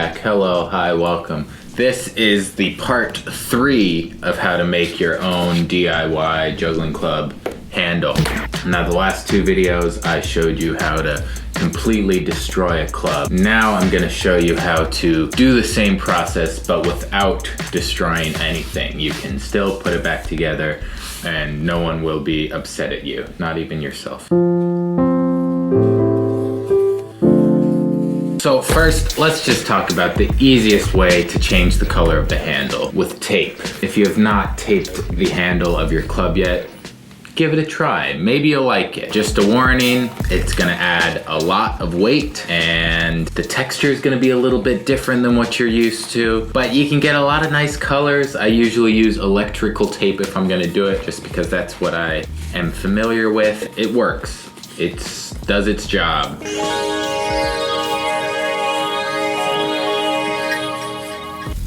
back. Hello, hi, welcome. This is the part 3 of how to make your own DIY juggling club handle. Now, the last 2 videos I showed you how to completely destroy a club. Now I'm gonna show you how to do the same process but without destroying anything. You can still put it back together and no one will be upset at you, not even yourself. So first, let's just talk about the easiest way to change the color of the handle with tape. If you have not taped the handle of your club yet, give it a try. Maybe you'll like it. Just a warning, it's gonna add a lot of weight and the texture is gonna be a little bit different than what you're used to, but you can get a lot of nice colors. I usually use electrical tape if I'm gonna do it, just because that's what I am familiar with. It works. It does its job.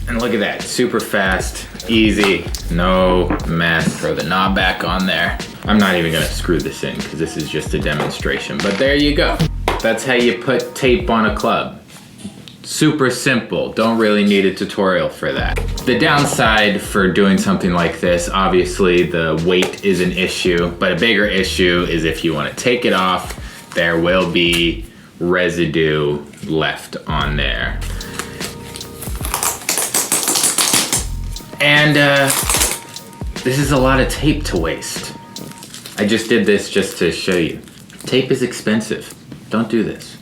And look at that, super fast, easy, no mess. Throw the knob back on there. I'm not even gonna screw this in because this is just a demonstration, but there you go. That's how you put tape on a club. Super simple, don't really need a tutorial for that. The downside for doing something like this, obviously the weight is an issue, but a bigger issue is if you wanna take it off, there will be residue left on there. And this is a lot of tape to waste. I just did this just to show you. Tape is expensive. Don't do this.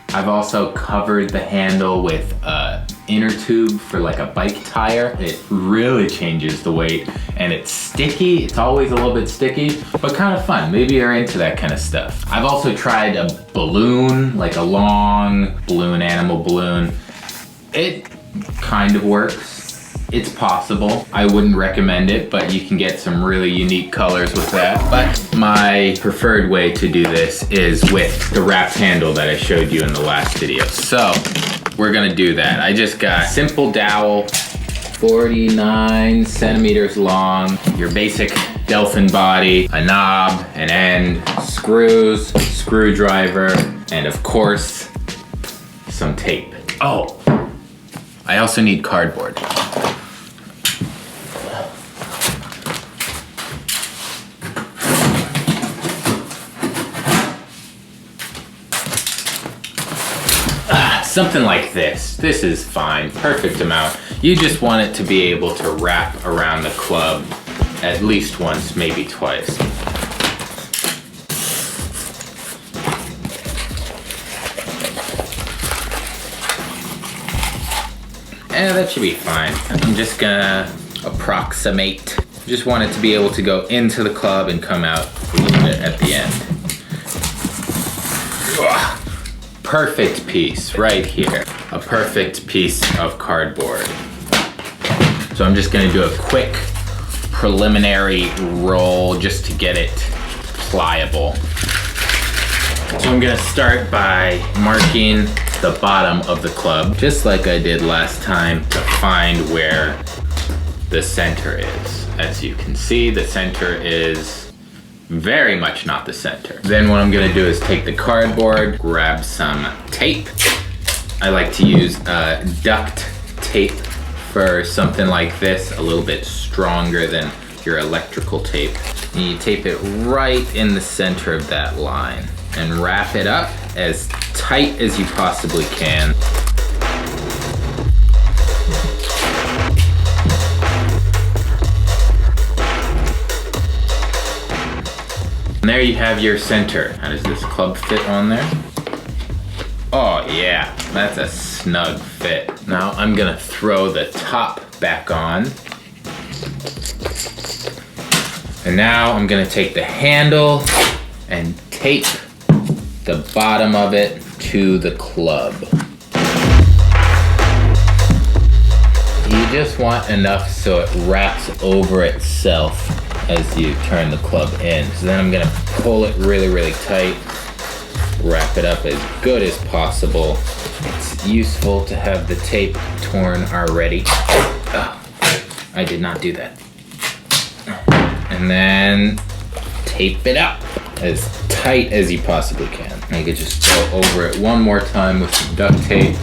I've also covered the handle with an inner tube for like a bike tire. It really changes the weight and it's sticky. It's always a little bit sticky, but kind of fun. Maybe you're into that kind of stuff. I've also tried a balloon, like a long balloon, animal balloon. It kind of works. It's possible. I wouldn't recommend it, but you can get some really unique colors with that. But my preferred way to do this is with the wrapped handle that I showed you in the last video. So we're gonna do that. I just got simple dowel, 49 centimeters long, your basic Delphin body, a knob, an end, screws, screwdriver, and of course, some tape. Oh, I also need cardboard. Something like this. This is fine, perfect amount. You just want it to be able to wrap around the club at least once, maybe twice. That should be fine. I'm just gonna approximate. Just want it to be able to go into the club and come out a little bit at the end. Ugh. Perfect piece right here. A perfect piece of cardboard. So I'm just gonna do a quick preliminary roll just to get it pliable. So I'm gonna start by marking the bottom of the club, just like I did last time, to find where the center is. As you can see, the center is very much not the center. Then what I'm gonna do is take the cardboard, grab some tape. I like to use duct tape for something like this, a little bit stronger than your electrical tape. And you tape it right in the center of that line and wrap it up as tight as you possibly can. And there you have your center. How does this club fit on there? Oh yeah, that's a snug fit. Now I'm gonna throw the top back on. And now I'm gonna take the handle and tape the bottom of it to the club. You just want enough so it wraps over itself as you turn the club in. So then I'm gonna pull it really, really tight, wrap it up as good as possible. It's useful to have the tape torn already. Oh, I did not do that. And then tape it up as tight as you possibly can. And you can just go over it one more time with some duct tape.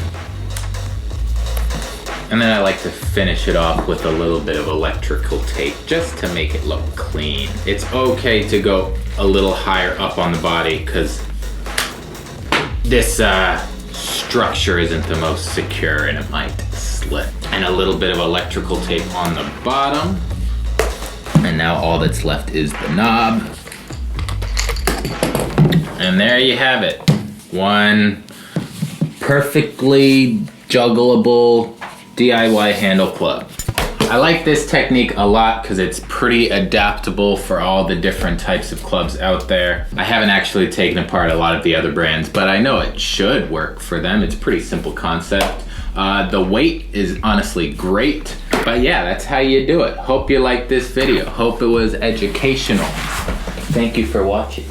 And then I like to finish it off with a little bit of electrical tape just to make it look clean. It's okay to go a little higher up on the body because this structure isn't the most secure and it might slip. And a little bit of electrical tape on the bottom. And now all that's left is the knob. And there you have it. One perfectly juggleable DIY handle club. I like this technique a lot because it's pretty adaptable for all the different types of clubs out there. I haven't actually taken apart a lot of the other brands, but I know it should work for them. It's a pretty simple concept. The weight is honestly great, but yeah, that's how you do it. Hope you liked this video. Hope it was educational. Thank you for watching.